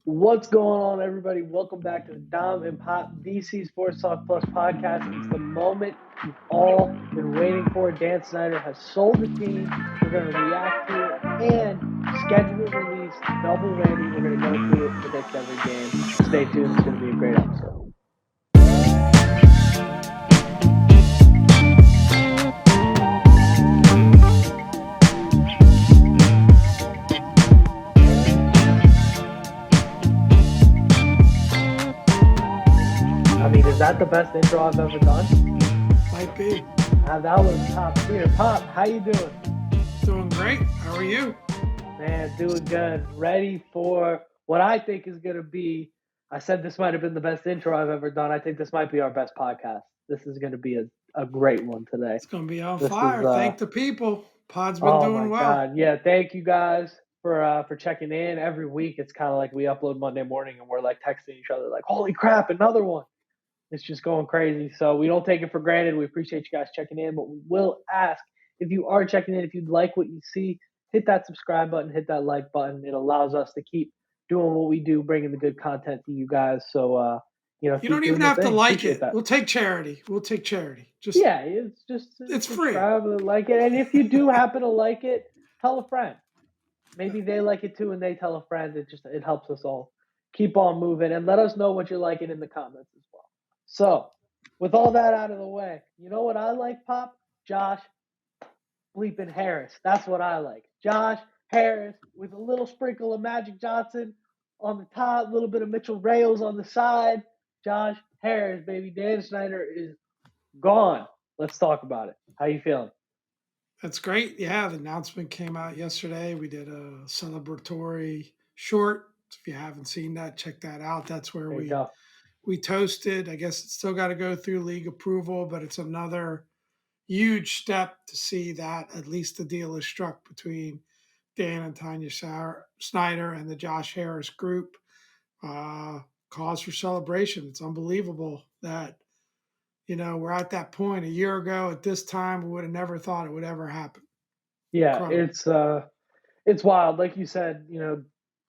What's going on, everybody? Welcome back to the Dom and Pop DC Sports Talk Plus podcast. It's the moment you've all been waiting for. Dan Snyder has sold the team. We're going to react to it and schedule release, double whammy. We're going to go through it, predict every game. Stay tuned. It's going to be a great episode. I mean, is that the best intro I've ever done? Might be. That was top tier. Pop, how you doing? Doing great. How are you? Man, doing good. Ready for what I think is going to be. I said this might have been the best intro I've ever done. I think this might be our best podcast. This is going to be a great one today. It's going to be on This is fire. Thank the people. Pod's been oh my doing well. God. Yeah, thank you guys for checking in every week. It's kind of like we upload Monday morning and we're like texting each other like, "Holy crap, another one." It's just going crazy. So we don't take it for granted. We appreciate you guys checking in, but we will ask if you are checking in, if you like what you see, hit that subscribe button, hit that like button. It allows us to keep doing what we do, bringing the good content to you guys. So, You keep don't doing even the have to thing. like Appreciate it. that. We'll take charity. Just Yeah, it's just it's free. subscribe, like it. And if you do happen to like it, tell a friend. Maybe they like it too and they tell a friend. It helps us all keep on moving, and let us know what you're liking in the comments as well. So, with all that out of the way, you know what I like, Pop? Josh bleeping Harris. That's what I like. Josh Harris with a little sprinkle of Magic Johnson on the top, a little bit of Mitchell Rayos on the side. Josh Harris, baby. Dan Snyder is gone. Let's talk about it. How you feeling? That's great. Yeah, the announcement came out yesterday. We did a celebratory short. If you haven't seen that, check that out. That's where There you we go. we toasted. I guess it's still got to go through league approval, but it's another huge step to see that at least the deal is struck between Dan and Tanya Snyder and the Josh Harris group. Uh, Cause for celebration. It's unbelievable that, we're at that point. A year ago at this time, we would have never thought it would ever happen. Yeah, Incredible. it's wild. Like you said,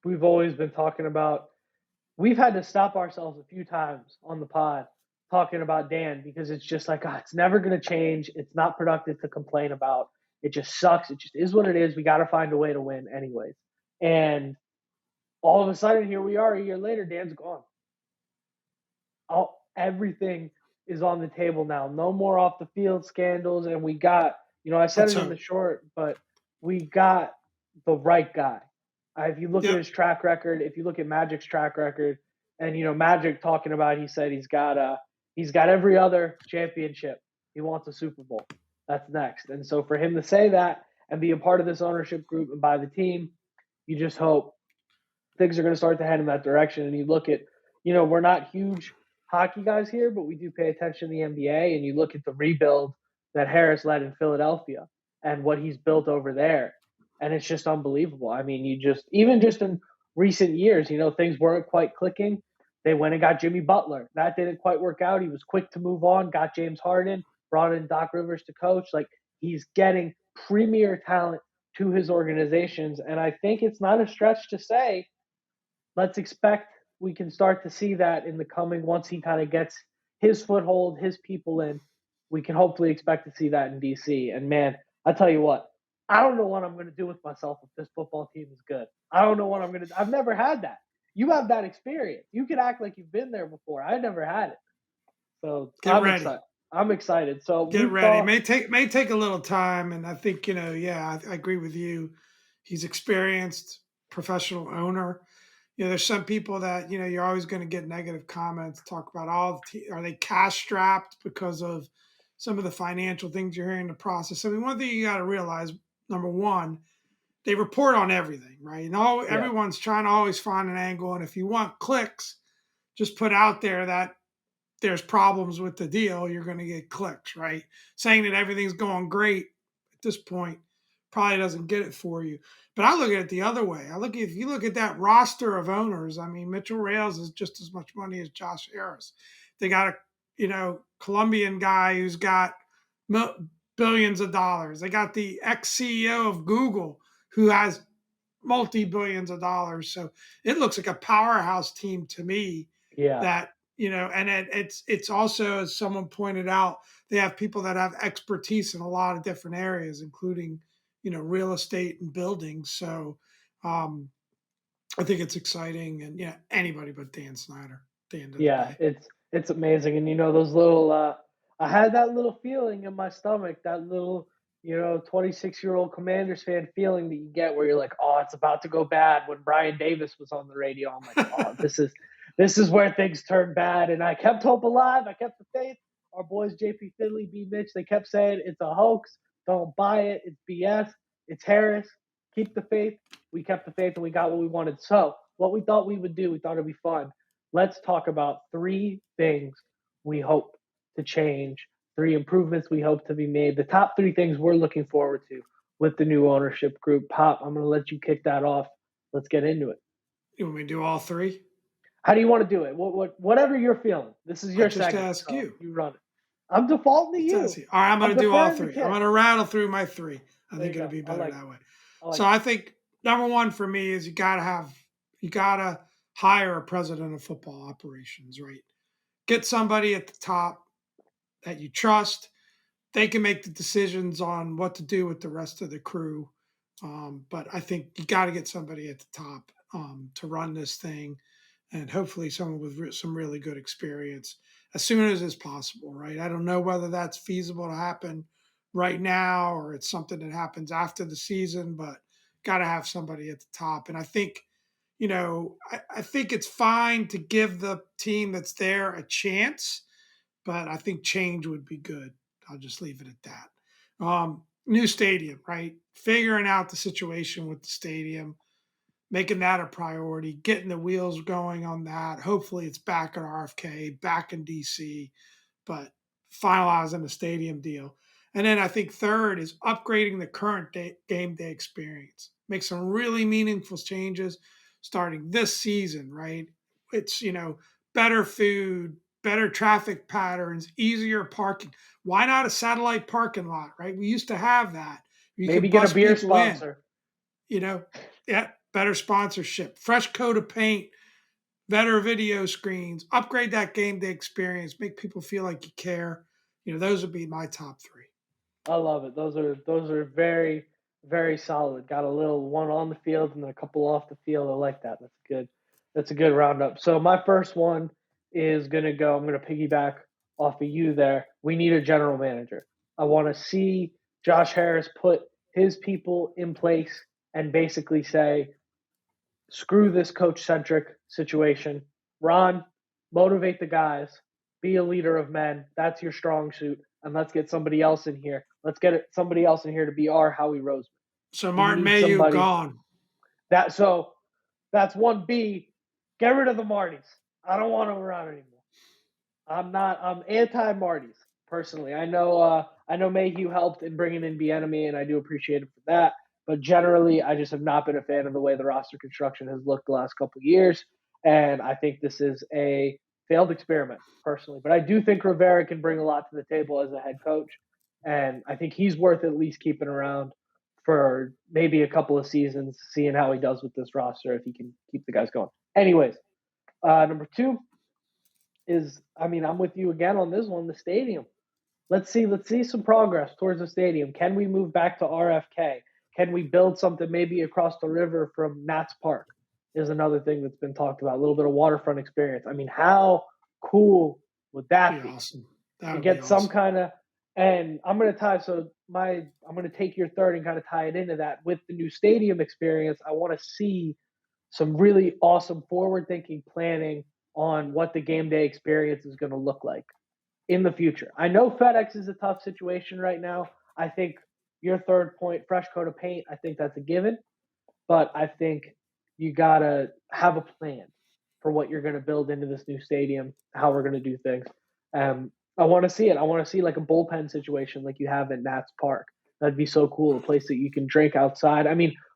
we've always been talking about. We've had to stop ourselves a few times on the pod talking about Dan because it's just like, it's never going to change. It's not productive to complain about. It just sucks. It just is what it is. We got to find a way to win, anyways. And all of a sudden, here we are a year later. Dan's gone. Everything is on the table now. No more off the field scandals, and we got. I said Let's it in hope. the short, but we got the right guy. If you look at Yep. his track record, if you look at Magic's track record, and Magic talking about, he said he's got every other championship. He wants a Super Bowl. That's next. And so for him to say that and be a part of this ownership group and by the team, you just hope things are going to start to head in that direction. And you look at, we're not huge hockey guys here, but we do pay attention to the NBA. And you look at the rebuild that Harris led in Philadelphia and what he's built over there. And it's just unbelievable. I mean, even just in recent years, things weren't quite clicking. They went and got Jimmy Butler. That didn't quite work out. He was quick to move on, got James Harden, brought in Doc Rivers to coach. Like, he's getting premier talent to his organizations. And I think it's not a stretch to say, let's expect we can start to see that in the coming, once he kind of gets his foothold, his people in, we can hopefully expect to see that in DC. And man, I tell you what, I don't know what I'm going to do with myself if this football team is good. I don't know what I'm going to do. I've never had that. You have that experience. You can act like you've been there before. I never had it. So Get ready. I'm excited. So Get we've ready. talked. May take a little time, and I think I agree with you. He's experienced, professional owner. There's some people that you're always going to get negative comments. Talk about are they cash strapped because of some of the financial things you're hearing in the process. I mean, one thing you got to realize, number one, they report on everything, right? And Yeah. everyone's trying to always find an angle. And if you want clicks, just put out there that there's problems with the deal, you're going to get clicks, right? Saying that everything's going great at this point probably doesn't get it for you. But I look at it the other way. If you look at that roster of owners, I mean, Mitchell Rales is just as much money as Josh Harris. They got a Colombian guy who's got billions of dollars. They got the ex CEO of Google who has multi-billions of dollars. So it looks like a powerhouse team to me Yeah. that, and it's also, as someone pointed out, they have people that have expertise in a lot of different areas, including, real estate and buildings. So um, I think it's exciting, and anybody but Dan Snyder at the end of the Yeah, day. it's amazing, and those little. I had that little feeling in my stomach, that little 26-year-old Commanders fan feeling that you get where you're like, oh, it's about to go bad. When Brian Davis was on the radio, I'm like, oh, this is where things turn bad, and I kept hope alive. I kept the faith. Our boys JP Finley, B Mitch, they kept saying it's a hoax. Don't buy it. It's BS. It's Harris. Keep the faith. We kept the faith, and we got what we wanted. So what we thought we would do, we thought it'd be fun. Let's talk about 3 things we hope to change, 3 improvements we hope to be made, the top 3 things we're looking forward to with the new ownership group. Pop, I'm going to let you kick that off. Let's get into it. You want me to do all 3? How do you want to do it? Whatever you're feeling. This is I'll your just segment, ask so you. you run it. I'm defaulting to you. All right, I'm going I'm to do all deferring to 3. I'm Kid. going to rattle through my 3. I There think you it'll go. be I better like that way. it. I like So I think number 1 for me is you got to hire a president of football operations, right? Get somebody at the top that you trust. They can make the decisions on what to do with the rest of the crew. But I think you got to get somebody at the top to run this thing, and hopefully someone with some really good experience as soon as is possible, right? I don't know whether that's feasible to happen right now or it's something that happens after the season, but got to have somebody at the top. And I think, I think it's fine to give the team that's there a chance, but I think change would be good. I'll just leave it at that. New stadium, right? Figuring out the situation with the stadium, making that a priority, getting the wheels going on that. Hopefully, it's back at RFK, back in DC, but finalizing the stadium deal. And then I think third is upgrading the current game day experience. Make some really meaningful changes starting this season, right? It's, better food, better traffic patterns, easier parking. Why not a satellite parking lot, right? We used to have that. You Maybe could get a bus beer people in, sponsor. you know, yeah, better sponsorship, fresh coat of paint, better video screens, upgrade that game day experience, make people feel like you care. Those would be my top 3. I love it. Those are very, very solid. Got a little one on the field and then a couple off the field. I like that. That's good. That's a good roundup. So my first one is gonna go. I'm gonna piggyback off of you there. We need a general manager. I want to see Josh Harris put his people in place and basically say, screw this coach centric situation. Ron, motivate the guys, be a leader of men. That's your strong suit. And let's get somebody else in here. Let's get somebody else in here to be our Howie Roseman. So We Martin need Mayhew somebody gone. so that's 1B. Get rid of the Martys. I don't want them around anymore. I'm anti Martys personally. I know Mayhew helped in bringing in Bieniemy, and I do appreciate it for that. But generally, I just have not been a fan of the way the roster construction has looked the last couple of years, and I think this is a failed experiment personally. But I do think Rivera can bring a lot to the table as a head coach, and I think he's worth at least keeping around for maybe a couple of seasons, seeing how he does with this roster if he can keep the guys going. Anyways, number 2 is, I'm with you again on this one, the stadium. Let's see some progress towards the stadium. Can we move back to RFK? Can we build something maybe across the river from Nats Park? Is another thing that's been talked about. A little bit of waterfront experience. How cool would that Be be? awesome. That To would be get some awesome. kind of, and I'm gonna take your third and kind of tie it into that with the new stadium experience. I want to see some really awesome forward thinking planning on what the game day experience is going to look like in the future. I know FedEx is a tough situation right now. I think your third point, fresh coat of paint, I think that's a given. But I think you got to have a plan for what you're going to build into this new stadium, how we're going to do things. I want to see it. I want to see like a bullpen situation like you have in Nats Park. That'd be so cool. A place that you can drink outside.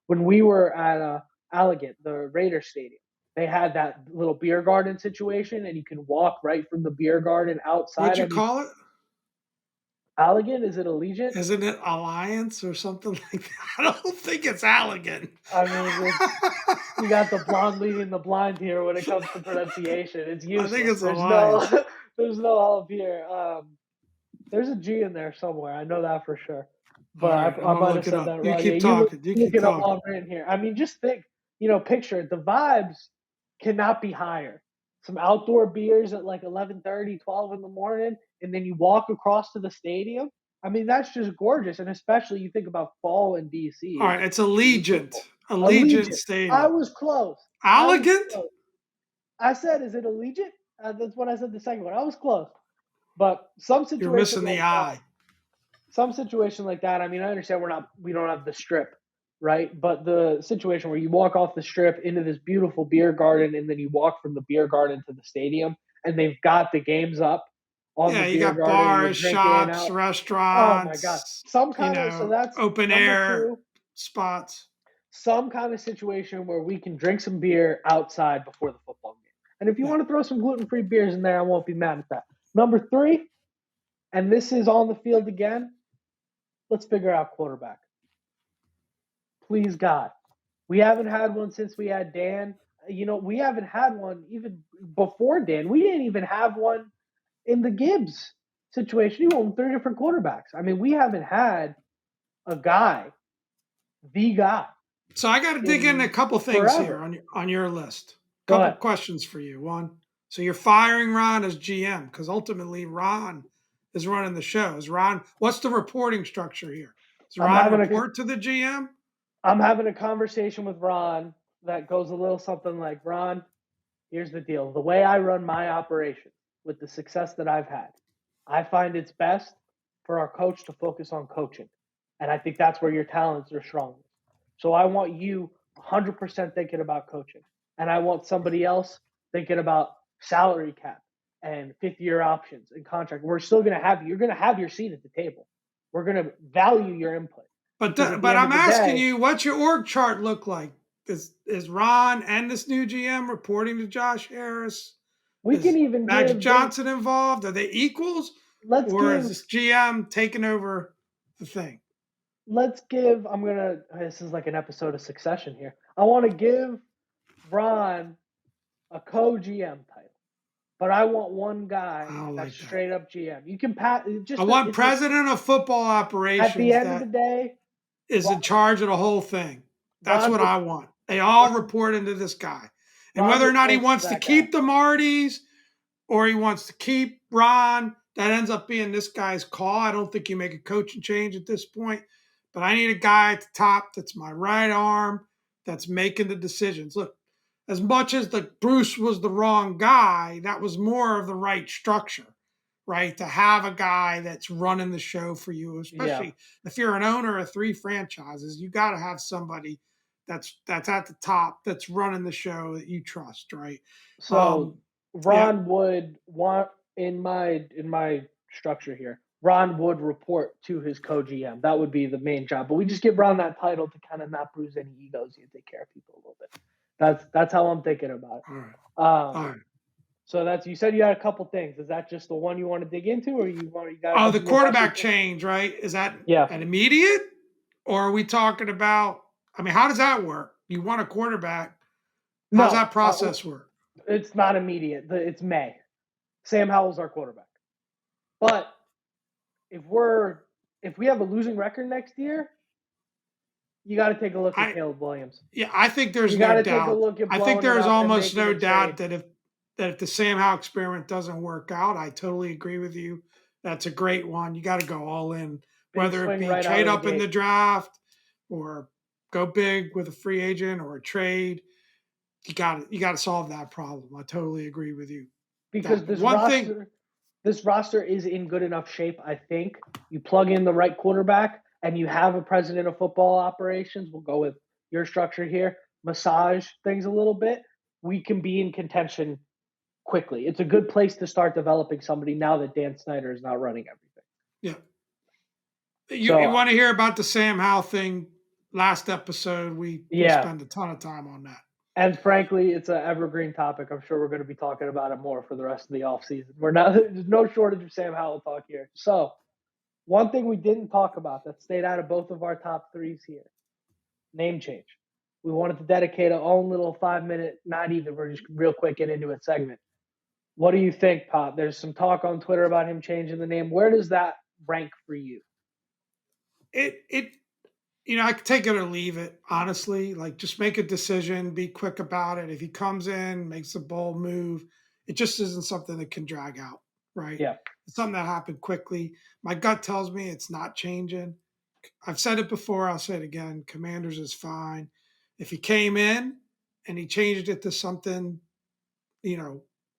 When we were at Allegan, the Raider Stadium, they had that little beer garden situation, and you can walk right from the beer garden outside. What'd you call it? Allegan? Is it Allegiant? Isn't it Alliance or something like that? I don't think it's Allegan. I mean, you got the blonde leading the blind here when it comes to pronunciation. It's I think useless. it's Alliance. There's no help here. There's a G in there somewhere. I know that for sure. All But right, I'm I gonna might have look it said up. that You wrong. keep Yeah, you talking. You look keep it up talking. while I'm in here. I mean, just think, picture it. The vibes cannot be higher. Some outdoor beers at like 11:30, 12 in the morning, and then you walk across to the stadium. I mean, that's just gorgeous. And especially you think about fall in DC. All right, it's Allegiant. Allegiant Allegiant. I Stadium. was close. Allegiant? I said, is it Allegiant? That's what I said the second one. I was close. But some You're situation missing the like I. that, I mean, I understand we don't have the strip, right? But the situation where you walk off the strip into this beautiful beer garden and then you walk from the beer garden to the stadium and they've got the games up on the Yeah, you beer got garden and you're bars, drinking shops, out. Oh my God. restaurants, So that's open number air two, spots. some kind of situation where we can drink some beer outside before the football game. And if you want to throw some gluten-free beers in there, I won't be mad at that. Number three, and this is on the field again, let's figure out quarterback. Please, God. We haven't had one since we had Dan. We haven't had one even before Dan. We didn't even have one in the Gibbs situation. You own 3 different quarterbacks. I mean, we haven't had the guy. So I got to dig in a couple things forever. here on your list. Go Couple ahead. questions for you. One, so you're firing Ron as GM because ultimately Ron is running the show. What's the reporting structure here? Does Ron report to the GM? I'm having a conversation with Ron that goes a little something like, Ron, here's the deal. The way I run my operation with the success that I've had, I find it's best for our coach to focus on coaching. And I think that's where your talents are strongest. So I want you 100% thinking about coaching. And I want somebody else thinking about salary cap and 5th-year options and contract. We're still going to have you're going to have your seat at the table. We're going to value your input. But I'm asking you, what's your org chart look like? Is Ron and this new GM reporting to Josh Harris? We can even Magic Johnson involved. Are they equals? Is this GM taking over the thing? This is like an episode of Succession here. I want to give Ron a co-GM title, but I want one guy that's straight up GM. You can I want president of football operations. At the end of the day, is in charge of the whole thing. That's what I want. They all report into this guy. And whether or not he wants to keep the Martys or he wants to keep Ron, that ends up being this guy's call. I don't think you make a coaching change at this point. But I need a guy at the top that's my right arm that's making the decisions. Look, as much as Bruce was the wrong guy, that was more of the right structure, right? To have a guy that's running the show for you, especially if you're an owner of 3 franchises, you got to have somebody that's at the top that's running the show that you trust, right? So Ron would want in my structure here. Ron would report to his co-GM. That would be the main job. But we just give Ron that title to kind of not bruise any egos and take care of people a little bit. That's how I'm thinking about it. All right. So you said you had a couple things. Is that just the one you want to dig into, or you got? The quarterback change, right? Is that an immediate, or are we talking about? I mean, how does that work? You want a quarterback? How does that process work? It's not immediate. It's May. Sam Howell's our quarterback. But if we have a losing record next year, you got to take a look at Caleb Williams. Yeah, I think there's no doubt. I think there's almost no doubt that if the Sam Howell experiment doesn't work out, I totally agree with you. That's a great one. You got to go all in, whether it be trade up in the draft or go big with a free agent or a trade. You got to solve that problem. I totally agree with you. Because this roster is in good enough shape, I think. You plug in the right quarterback and you have a president of football operations. We'll go with your structure here. Massage things a little bit. We can be in contention quickly. It's a good place to start developing somebody now that Dan Snyder is not running everything. Yeah. You want to hear about the Sam Howell thing? Last episode, we spent a ton of time on that. And frankly, it's an evergreen topic. I'm sure we're going to be talking about it more for the rest of the offseason. There's no shortage of Sam Howell talk here. So One thing we didn't talk about that stayed out of both of our top threes here: name change. We wanted to dedicate our own little 5 minute, not even, we're just real quick get into it segment. What do you think, Pop? There's some talk on Twitter about him changing the name. Where does that rank for you? It I could take it or leave it, honestly. Like, just make a decision, be quick about it. If he comes in, makes a bold move, it just isn't something that can drag out, right? Yeah. It's something that happened quickly. My gut tells me it's not changing. I've said it before, I'll say it again. Commanders is fine. If he came in and he changed it to something,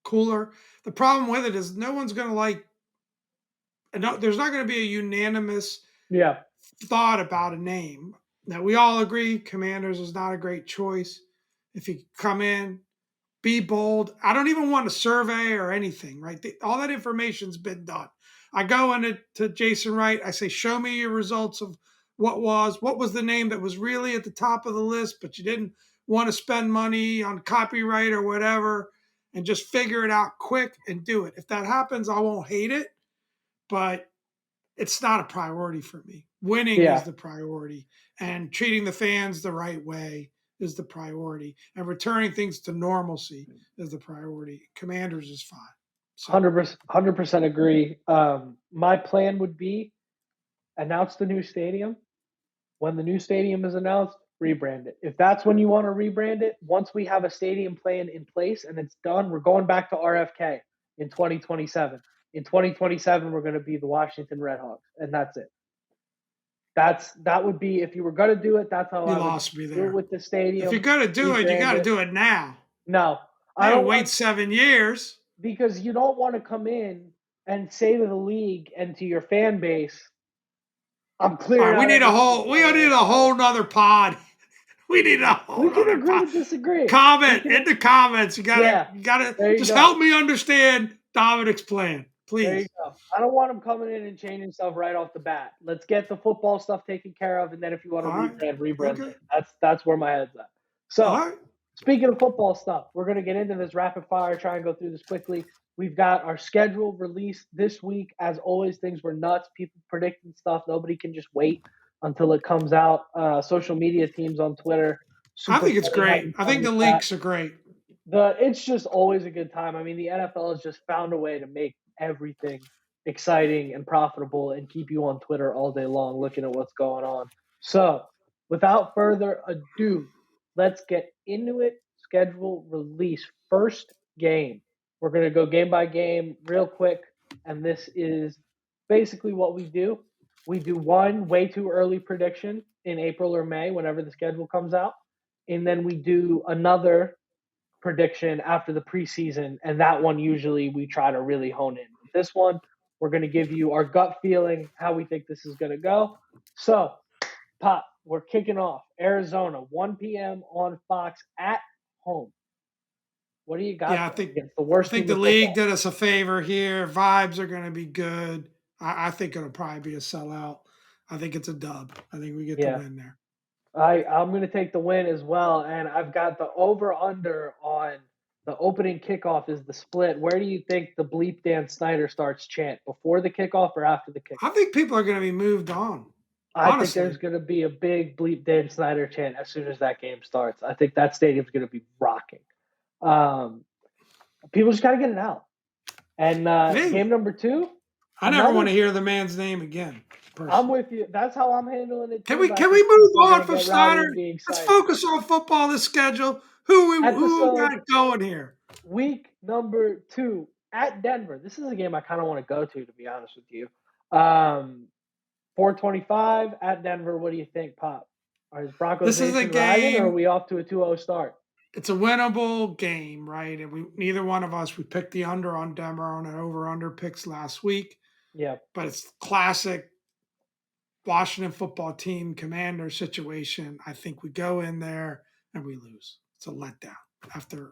cooler, the problem with it is no one's going to there's not going to be a unanimous Yeah. thought about a name. Now, we all agree Commanders is not a great choice. If you come in, be bold. I don't even want a survey or anything, right? All that information's been done. I go into to Jason Wright. I say, show me your results of what was the name that was really at the top of the list, but you didn't want to spend money on copyright or whatever, and just figure it out quick and do it. If that happens, I won't hate it, but it's not a priority for me. Winning is Yeah. the priority, and treating the fans the right way is the priority, and returning things to normalcy is the priority. Commanders is fine. So, 100% agree. My plan would be announce the new stadium. When the new stadium is announced, rebrand it. If that's when you want to rebrand it, once we have a stadium plan in place and it's done, we're going back to RFK in 2027. In 2027, we're going to be the Washington Redhawks, and that's it. That would be, if you were going to do it, that's how you I would lost me do it there. with the stadium. If you're going to do it, you got to do it now. No, I Hey, don't wait want, 7 years. because you don't want to come in and say to the league and to your fan base, I'm All clearing right, we out need a everything. whole we need a whole nother pod. We need a whole We can nother agree pod. to disagree. Comment in the comments. You Yeah, gotta there you just go. help me understand Dominic's plan, There you please. go. I don't want them coming in and changing stuff right off the bat. Let's get the football stuff taken care of, and then if you want to All right. rebrand Okay. it. That's where my head's at. All So, right. speaking of football stuff, we're going to get into this rapid fire, try and go through this quickly. We've got our schedule released this week. As always, things were nuts. People predicting stuff. Nobody can just wait until it comes out. Social media teams on Twitter, I super think it's funny great. having I fun think the with that. leaks are great. It's just always a good time. I mean, the NFL has just found a way to make everything exciting and profitable and keep you on Twitter all day long looking at what's going on. So, without further ado, let's get into it. Schedule release. First game. We're going to go game by game real quick. And this is basically what we do. We do one way too early prediction in April or May, whenever the schedule comes out. And then we do another prediction after the preseason, and that one usually we try to really hone in. With this one, we're going to give you our gut feeling, how we think this is going to go. So, Pop, we're kicking off Arizona, 1 p.m. on Fox at home. What do you got Yeah, there against the worst I think team the in league football? did us a favor here. Vibes are going to be good. I think it'll probably be a sellout. I think it's a dub. I think we get the Yeah, win there. I'm going to take the win as well, and I've got the over/under on the opening kickoff is the split. Where do you think the bleep Dan Snyder starts chant, before the kickoff or after the kickoff? I think people are going to be moved on. I think Honestly, there's going to be a big bleep Dan Snyder chant as soon as that game starts. I think that stadium's going to be rocking. People just got to get it out. And game number 2, I never want to hear the man's name again. Personally. I'm with you. That's how I'm handling it too. Can we move on from Snyder? Let's Excited. focus on football. The schedule. Who we got going here? Week number 2 at Denver. This is a game I kind of want to go to be honest with you. 4:25 at Denver. What do you think, Pop? Are Broncos Nation riding, or are we off to a 2-0 start? It's a winnable game, right? And neither one of us, we picked the under on Denver on an over-under picks last week. Yeah. But it's classic Washington football team commander situation. I think we go in there and we lose. It's a letdown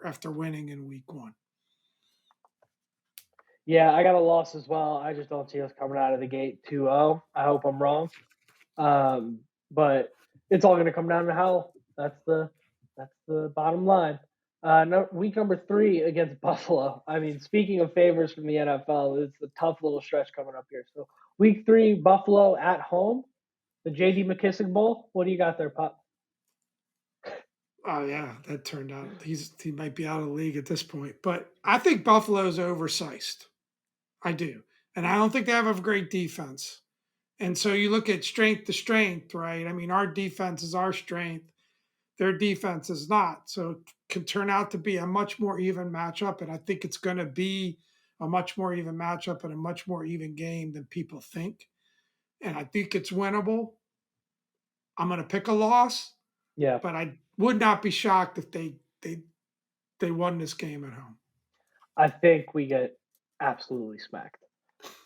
after winning in week 1. Yeah, I got a loss as well. I just don't see us coming out of the gate 2-0. I hope I'm wrong. But it's all going to come down to how. That's the bottom line. Week number 3 against Buffalo. I mean, speaking of favors from the NFL, it's a tough little stretch coming up here. So Week 3, Buffalo at home, the J.D. McKissick Bowl. What do you got there, Pop? Oh yeah, that turned out he might be out of the league at this point. But I think Buffalo's oversized. I do, and I don't think they have a great defense. And so you look at strength to strength, right? I mean, our defense is our strength. Their defense is not. So it can turn out to be a much more even matchup. And I think it's going to be a much more even matchup and a much more even game than people think. And I think it's winnable. I'm going to pick a loss, Yeah, but I would not be shocked if they won this game at home. I think we get absolutely smacked.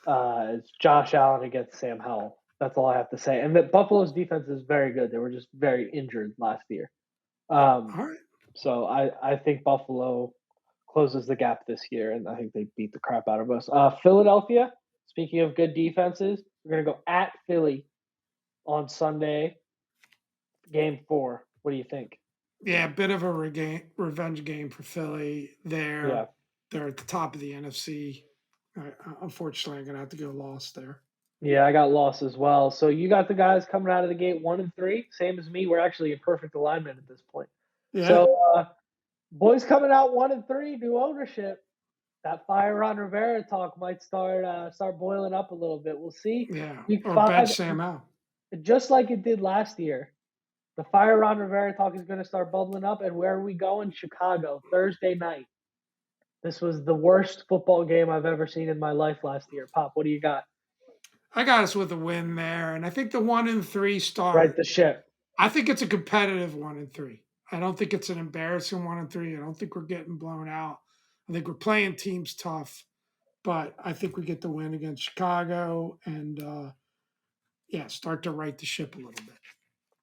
It's Josh Allen against Sam Howell. That's all I have to say. And that Buffalo's defense is very good. They were just very injured last year. All right. So I think Buffalo closes the gap this year, and I think they beat the crap out of us. Philadelphia, speaking of good defenses, we're going to go at Philly on Sunday, game 4. What do you think? Yeah, a bit of a revenge game for Philly. Yeah. They're at the top of the NFC. Unfortunately, I'm gonna have to go lost there. Yeah, I got lost as well. So you got the guys coming out of the gate 1-3, same as me. We're actually in perfect alignment at this point. Yeah, So boys coming out 1-3, new ownership. That fire on Rivera talk might start boiling up a little bit. We'll see. yeah. Week Or 5, bench Sam Howell. just like it did last year. The fire on Rivera talk is going to start bubbling up. And where are we going? Chicago, Thursday night. This was the worst football game I've ever seen in my life last year. Pop, what do you got? I got us with a win there, and I think the 1-3 Right start. the ship. I think it's a competitive 1-3. I don't think it's an embarrassing 1-3. I don't think we're getting blown out. I think we're playing teams tough, but I think we get the win against Chicago and yeah, start to right the ship a little bit.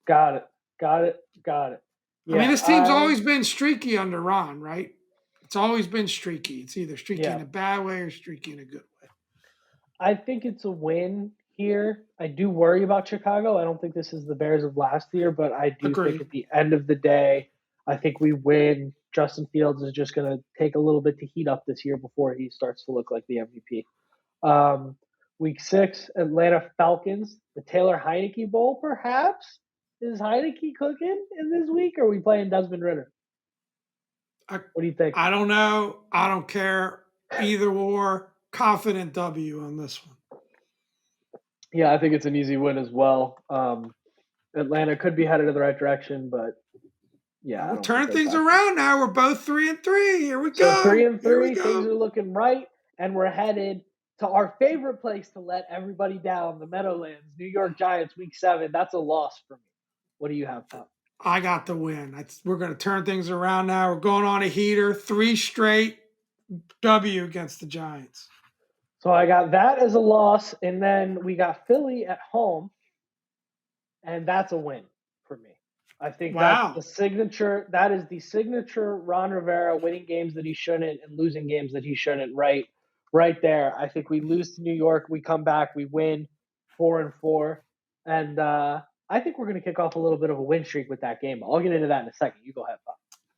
Got it. Got it. Got it. I mean, Yeah. this team's always been streaky under Ron, right? It's always been streaky. It's either streaky in Yeah. a bad way or streaky in a good way. I think it's a win here. I do worry about Chicago. I don't think this is the Bears of last year, but I do think Agreed. at the end of the day, I think we win. Justin Fields is just going to take a little bit to heat up this year before he starts to look like the MVP. Um, week 6, Atlanta Falcons, the Taylor Heineke Bowl, perhaps? Is Heineke cooking in this week, or are we playing Desmond Ritter? What do you think? I don't know. I don't care. Either or. Confident W on this one. Yeah, I think it's an easy win as well. Atlanta could be headed in the right direction, but yeah, We're turning things around now. We're both 3-3. Here we So go. 3-3, things are looking right, and we're headed to our favorite place to let everybody down, the Meadowlands, New York Giants, Week 7. That's a loss for me. What do you have, Pop? I got the win. We're going to turn things around now. We're going on a heater. 3 straight W against the Giants. So I got that as a loss, and then we got Philly at home, and that's a win for me. I think that's the signature. That is the signature Ron Rivera winning games that he shouldn't and losing games that he shouldn't. Right there. I think we lose to New York. We come back. We win 4-4, and I think we're going to kick off a little bit of a win streak with that game. I'll get into that in a second. You go ahead, Bob.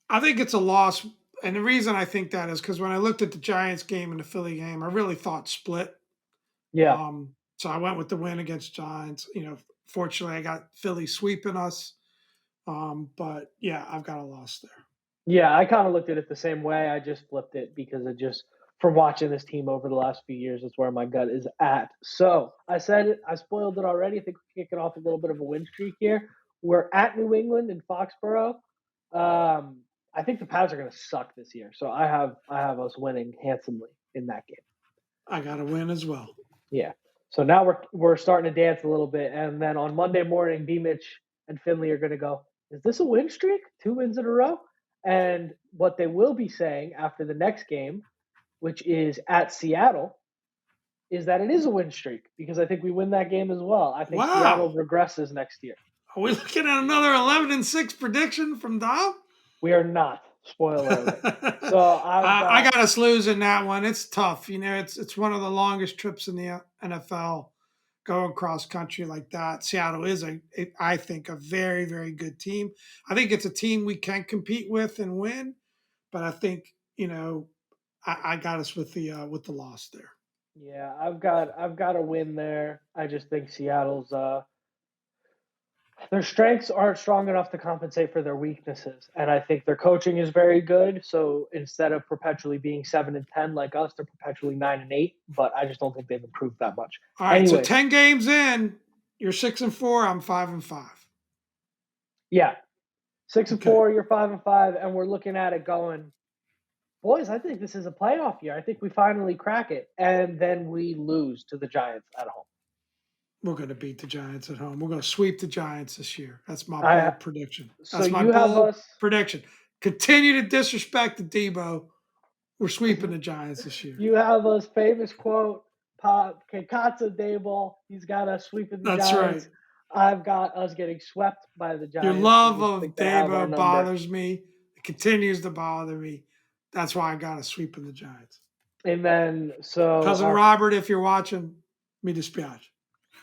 I think it's a loss, and the reason I think that is because when I looked at the Giants game and the Philly game, I really thought split. Yeah. So I went with the win against Giants. Fortunately, I got Philly sweeping us. But yeah, I've got a loss there. Yeah, I kind of looked at it the same way. I just flipped it because it just from watching this team over the last few years, that's where my gut is at. So I said it, I spoiled it already. I think we're kicking off a little bit of a win streak here. We're at New England in Foxborough. I think the Pats are going to suck this year, so I have us winning handsomely in that game. I got to win as well. Yeah. So now we're starting to dance a little bit, and then on Monday morning, B. Mitch and Finley are going to go, is this a win streak? 2 wins in a row? And what they will be saying after the next game, which is at Seattle, is that it is a win streak because I think we win that game as well. I think Seattle regresses next year. Are we looking at another 11-6 prediction from Dom? We are not. Spoiler alert. So I got us losing that one. It's tough. It's one of the longest trips in the NFL. Going cross country like that. Seattle is I think a very, very good team. I think it's a team we can compete with and win, but I think I got us with the loss there. Yeah, I've got a win there. I just think Seattle's their strengths aren't strong enough to compensate for their weaknesses, and I think their coaching is very good. So instead of perpetually being 7-10 like us, they're perpetually 9-8. But I just don't think they've improved that much. All right, so Anyways, 10 games in, you're 6-4. I'm 5-5. yeah, six and Okay, four, you're 5-5, and we're looking at it going, boys. I think this is a playoff year. I think we finally crack it, and then we lose to the Giants at home. we're going to beat the Giants at home. We're going to sweep the Giants this year. That's my I bold prediction. so That's my you have bold us prediction. Continue to disrespect the Debo. We're sweeping the Giants this year. You have us famous quote, Pop Kekatsa Dayball. He's got us sweeping the That's right. Giants. I've got us getting swept by the Your Giants. I love just of think they have our Debo number. bothers me. It continues to bother me. That's why I got a sweep in the Giants. And then so Cousin Robert, if you're watching, me dispiace.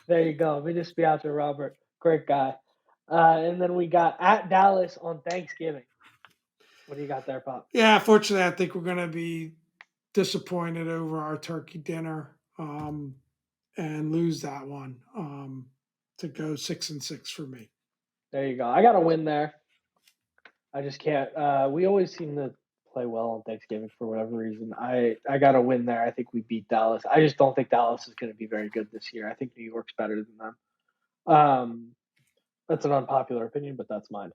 there you go. We just be out there, Robert. Great guy. And then we got at Dallas on Thanksgiving. What do you got there, Pop? Yeah, fortunately, I think we're going to be disappointed over our turkey dinner and lose that one to go 6-6 for me. There you go. I got a win there. I just can't. We always seem to play well on Thanksgiving for whatever reason. I got a win there. I think we beat Dallas. I just don't think Dallas is going to be very good this year. I think New York's better than them. That's an unpopular opinion, but that's mine.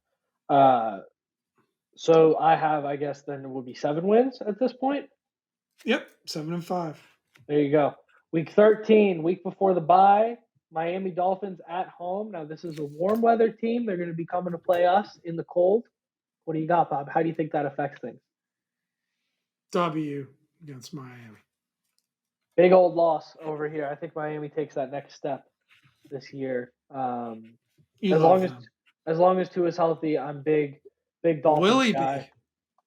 Uh, so I have, I guess, then it would be 7 wins at this point. Yep, 7-5. There you go. Week 13, week before the bye, Miami Dolphins at home. Now this is a warm weather team. They're going to be coming to play us in the cold. What do you got, Bob? How do you think that affects things? W against Miami. Big old loss over here. I think Miami takes that next step this year. You As love long as them. as long as Tua is healthy, I'm big Dolphins Willie guy.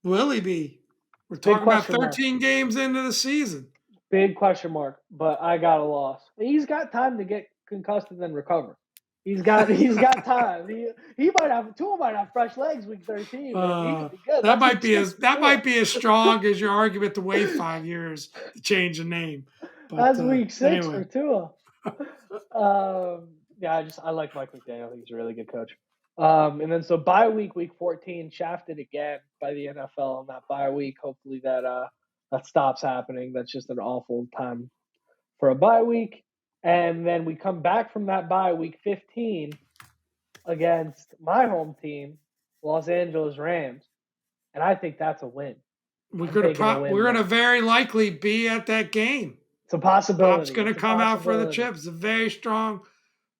B. Willie B. We're Big talking about question mark. 13 games into the season. Big question mark. But I got a loss. He's got time to get concussed and then recover. He's got time. He might have Tua might have fresh legs week 13, man. He could be good. That That's might week be 6 as for that Tua. might be as strong as your argument to wait 5 years to change the name. But That's week 6 for anyway, Tua. Yeah, I like Mike McDaniel. I think he's a really good coach. And then so bye week 14, shafted again by the NFL on that bye week. Hopefully that stops happening. That's just an awful time for a bye week. And then we come back from that bye week 15 against my home team, Los Angeles Rams, and I think that's a win. we're I'm gonna taking a win we're gonna there. very likely be at that game. It's a Pop's possibility. gonna It's a come out for the possibility. chips. A very strong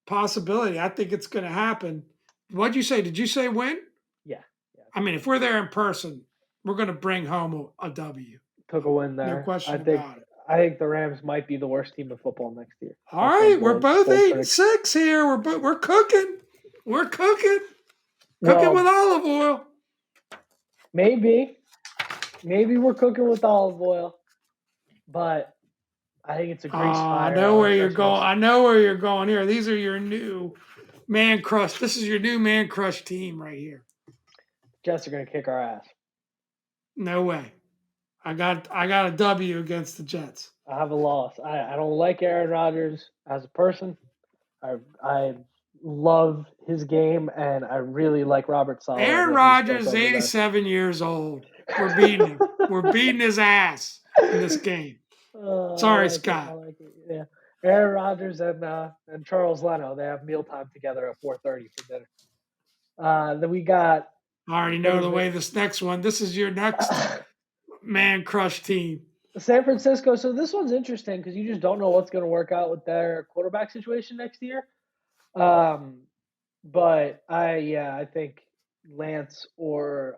possibility. I think it's gonna happen. What'd you say? Did you say win? Yeah. I mean, if we're there in person, we're gonna bring home a W. Took a win No there. question about it. I think the Rams might be the worst team in football next year. All That's my right, we're both bold eight and prediction. six here. We're cooking. We're cooking. Cooking with Well, olive oil. maybe we're cooking with olive oil, but I think it's a grease I fire know on where you're Christmas. going. I know where you're going here. These are your new man crush. This is your new man crush team right here. Jets are going to kick our ass. No way. I got a W against the Jets. I have a loss. I don't like Aaron Rodgers as a person. I love his game, and I really like Robert Saleh and Aaron what he's built Rodgers is over there. 87 years old. We're beating him. We're beating his ass in this game. Sorry, Scott. I like it. Yeah, Aaron Rodgers and Charles Leno, they have mealtime together at 4:30 for dinner. Then we got. I already know the way this next one. This is your next man crush team. San Francisco. So this one's interesting because you just don't know what's going to work out with their quarterback situation next year. But I think Lance or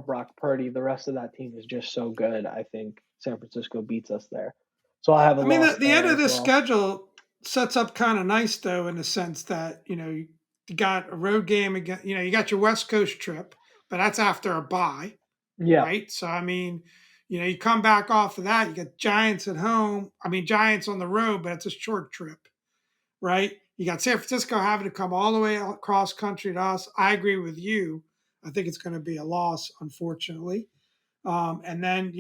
Brock Purdy, the rest of that team is just so good. I think San Francisco beats us there. So I have a I mean, loss the end there of as this well. schedule sets up kind of nice, though, in the sense that, you got a road game again. You got your West Coast trip, but that's after a bye, Yeah, right? So, I mean, you come back off of that, you got Giants at home. I mean, Giants on the road, but it's a short trip, right? You got San Francisco having to come all the way across country to us. I agree with you. I think it's going to be a loss, unfortunately. And then,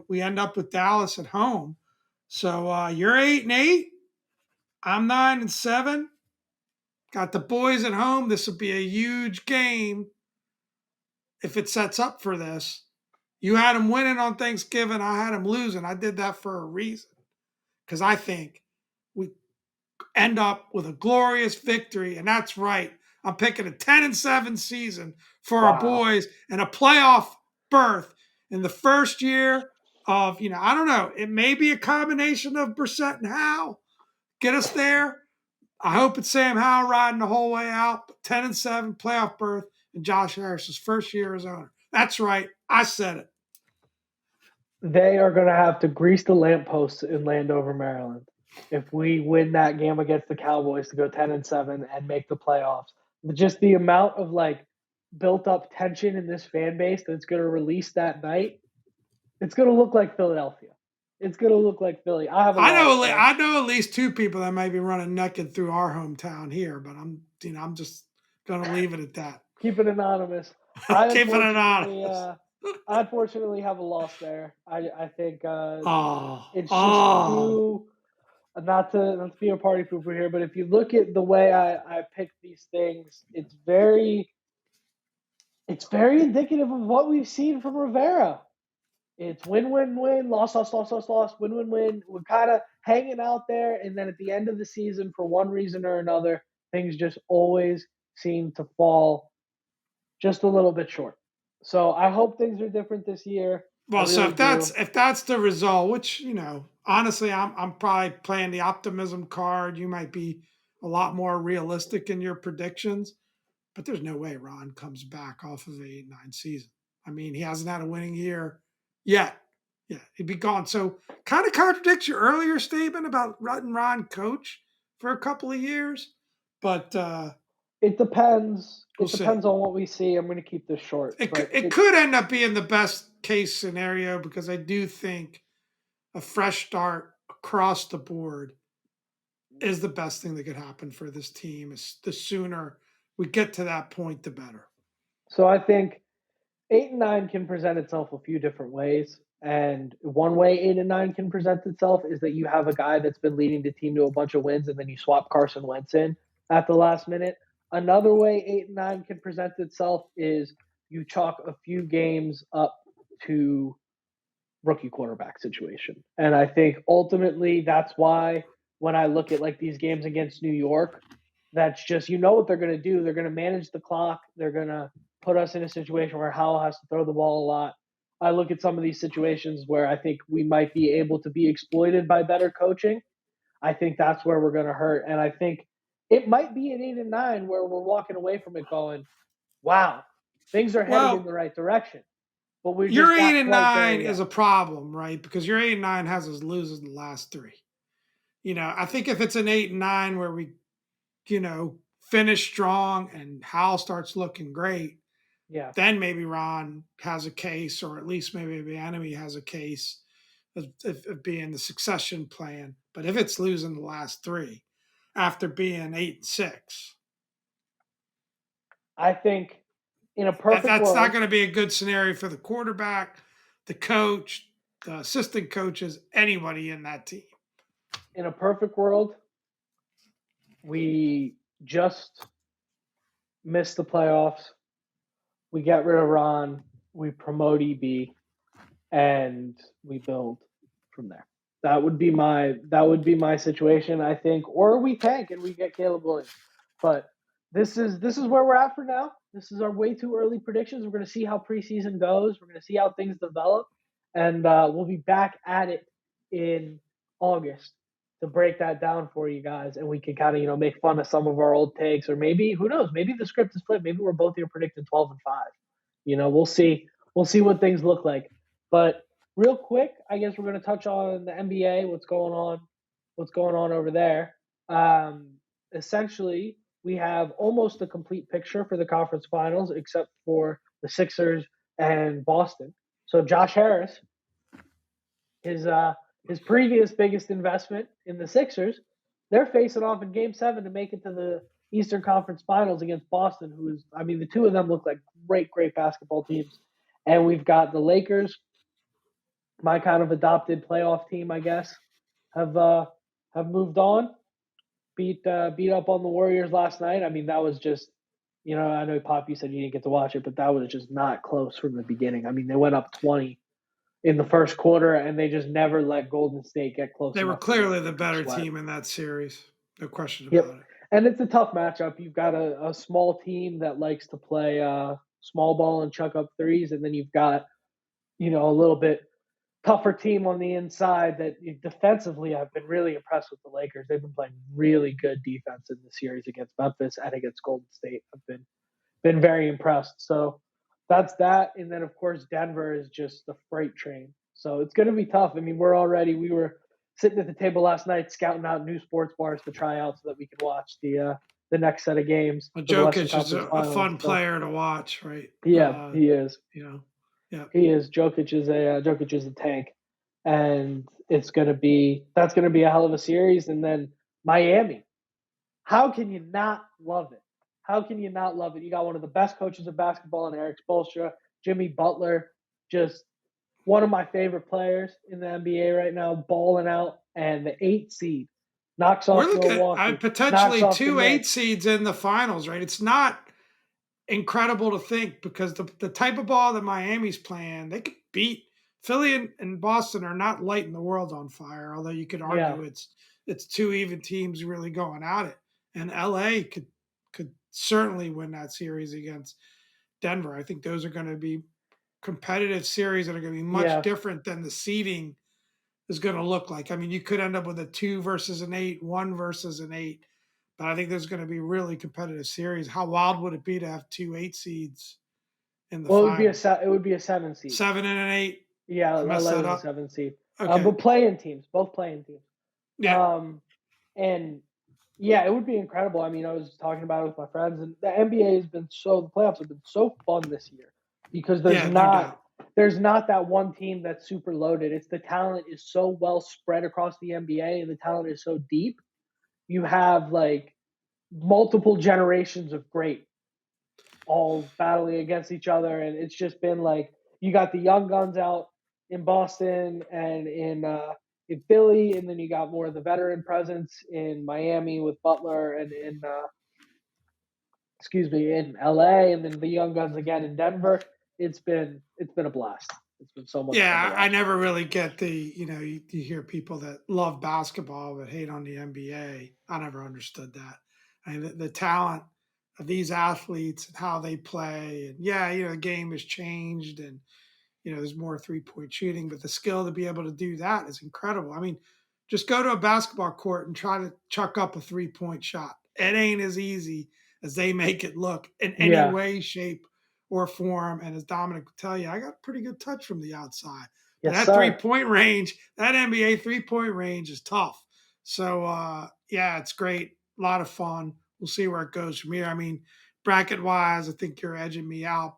we end up with Dallas at home. So you're 8-8. I'm 9-7. Got the boys at home. This will be a huge game if it sets up for this. You had them winning on Thanksgiving. I had them losing. I did that for a reason because I think we end up with a glorious victory, and that's right. I'm picking a 10-7 season for our Wow. boys and a playoff berth in the first year of, I don't know. It may be a combination of Brissett and Howe get us there. I hope it's Sam Howell riding the whole way out. 10-7 playoff berth in Josh Harris's first year as owner. That's right. I said it. They are going to have to grease the lampposts in Landover, Maryland, if we win that game against the Cowboys to go 10-7 and make the playoffs. Just the amount of built up tension in this fan base that's going to release that night, it's going to look like Philadelphia. It's going to look like Philly. I have a loss there. I know at least two people that might be running naked through our hometown here, but I'm just going to leave it at that. Keep it anonymous. Keep it anonymous. I unfortunately have a loss there. I think it's just too not to be a party pooper here, but if you look at the way I pick these things, it's very indicative of what we've seen from Rivera. It's win, win, win, loss, loss, loss, loss, loss, win, win, win. We're kind of hanging out there, and then at the end of the season, for one reason or another, things just always seem to fall just a little bit short. So I hope things are different this year. Well, really so if that's the result, which honestly, I'm probably playing the optimism card. You might be a lot more realistic in your predictions, but there's no way Ron comes back off of the 8-9 season. I mean, he hasn't had a winning year yet. Yeah, he'd be gone. So kind of contradicts your earlier statement about letting Ron coach for a couple of years, but it depends. It depends on what we see. I'm going to keep this short. It could end up being the best case scenario because I do think a fresh start across the board is the best thing that could happen for this team. The sooner we get to that point, the better. So I think 8-9 can present itself a few different ways. And one way 8-9 can present itself is that you have a guy that's been leading the team to a bunch of wins, and then you swap Carson Wentz in at the last minute. Another way 8-9 can present itself is you chalk a few games up to rookie quarterback situation. And I think ultimately that's why when I look at these games against New York, that's just what they're going to do. They're going to manage the clock. They're going to put us in a situation where Howell has to throw the ball a lot. I look at some of these situations where I think we might be able to be exploited by better coaching. I think that's where we're going to hurt. And I think it might be an 8-9 where we're walking away from it going, wow, things are headed in the right direction. But we're your 8-9 is a problem, right? Because your 8-9 has us losing the last three. I think if it's an 8-9 where we, finish strong and Hal starts looking great, then maybe Ron has a case, or at least maybe the enemy has a case of being the succession plan. But if it's losing the last three after being 8-6, I think in a perfect that's world, not going to be a good scenario for the quarterback, the coach, the assistant coaches, anybody in that team. In a perfect world, we just miss the playoffs. We get rid of Ron. We promote EB, and we build from there. That would be my situation, I think. Or we tank and we get Caleb Williams. But this is where we're at for now. This is our way too early predictions. We're going to see how preseason goes. We're going to see how things develop, and we'll be back at it in August to break that down for you guys, and we can kind of make fun of some of our old takes, or maybe who knows, maybe the script is flipped. Maybe we're both here predicting 12-5. We'll see. We'll see what things look like. But real quick, I guess we're going to touch on the NBA. What's going on over there? Essentially, we have almost a complete picture for the conference finals, except for the Sixers and Boston. So Josh Harris, his previous biggest investment in the Sixers, they're facing off in Game 7 to make it to the Eastern Conference Finals against Boston, the two of them look like great, great basketball teams. And we've got the Lakers, my kind of adopted playoff team, I guess. have moved on. Beat up on the Warriors last night. I mean, that was just, I know Pop, you said you didn't get to watch it, but that was just not close from the beginning. I mean, they went up 20 in the first quarter, and they just never let Golden State get close They were enough to really clearly the break a better sweat. team in that series. No question Yep, about it. and it's a tough matchup. You've got a small team that likes to play small ball and chuck up threes, and then you've got a little bit tougher team on the inside that defensively I've been really impressed with the Lakers. They've been playing really good defense in the series against Memphis and against Golden State. I've been very impressed. So that's that. And then of course Denver is just the freight train. So it's going to be tough. I mean, we were sitting at the table last night scouting out new sports bars to try out so that we could watch the next set of games Well, for the Western Jokic is Conference a Finals. fun So player to watch, right? yeah, he is. You know, yeah. He is. Jokic is a tank, and that's gonna be a hell of a series. And then Miami, how can you not love it? How can you not love it? You got one of the best coaches of basketball in Eric Spoelstra, Jimmy Butler, just one of my favorite players in the NBA right now, balling out, and the 8 seed knocks We're off looking at Milwaukee, knocks potentially off the two eight Knicks. seeds in the finals, right? It's not incredible to think because the type of ball that Miami's playing, they could beat Philly and Boston are not lighting the world on fire. Although you could Yeah. argue it's two even teams really going at it, and LA could certainly win that series against Denver. I think those are going to be competitive series that are going to be much Yeah. different than the seeding is going to look like. I mean, you could end up with a 2 versus an 8, 1 versus an 8, but I think there's going to be really competitive series. How wild would it be to have 2 8 seeds in the Well, finals? it would be a 7 seed. 7 and an 8. Yeah, I messed LA that was a up. 7 seed. Okay. But playing teams, both playing teams. Yeah. And yeah, it would be incredible. I mean, I was talking about it with my friends, and the NBA has been the playoffs have been so fun this year because there's not that one team that's super loaded. It's the talent is so well spread across the NBA, and the talent is so deep. You have like multiple generations of great all battling against each other, and it's just been like you got the young guns out in Boston and in Philly, and then you got more of the veteran presence in Miami with Butler and in LA, and then the young guns again in Denver. It's been a blast. It's been so much fun to Yeah, I watch. never really get you hear people that love basketball but hate on the NBA. I never understood that. I mean, the talent of these athletes and how they play, and yeah, the game has changed, and there's more 3-point shooting, but the skill to be able to do that is incredible. I mean, just go to a basketball court and try to chuck up a 3-point shot. It ain't as easy as they make it look in any Yeah. way, shape, or form. And as Dominic would tell you, I got pretty good touch from the outside. But Yes, that sir. 3-point range, that NBA 3-point range is tough. So, yeah, it's great. A lot of fun. We'll see where it goes from here. I mean, bracket wise, I think you're edging me out,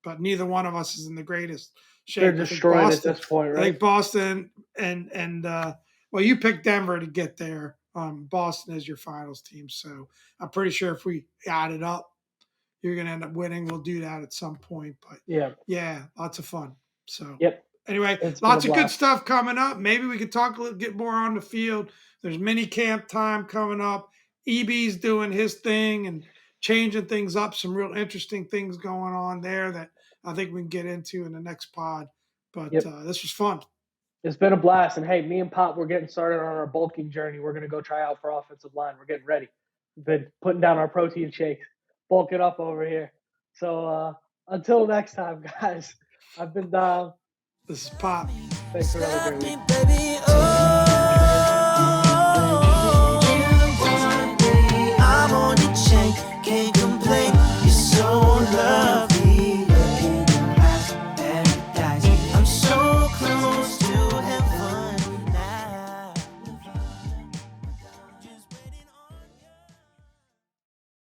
but neither one of us is in the greatest shape. They're destroyed at this point, right? I think Boston and well, you picked Denver to get there. Boston is your finals team, so I'm pretty sure if we add it up, you're going to end up winning. We'll do that at some point, but yeah, lots of fun. So anyway, lots of good stuff coming up. Maybe we could talk a little get more on the field. There's mini camp time coming up. EB's doing his thing and changing things up. Some real interesting things going on there that I think we can get into in the next pod. But this was fun. It's been a blast. And hey, me and Pop, we're getting started on our bulking journey. We're going to go try out for offensive line. We're getting ready. We've been putting down our protein shakes, bulking up over here. So until next time, guys, I've been Dom. This is Pop. Thanks for another great week.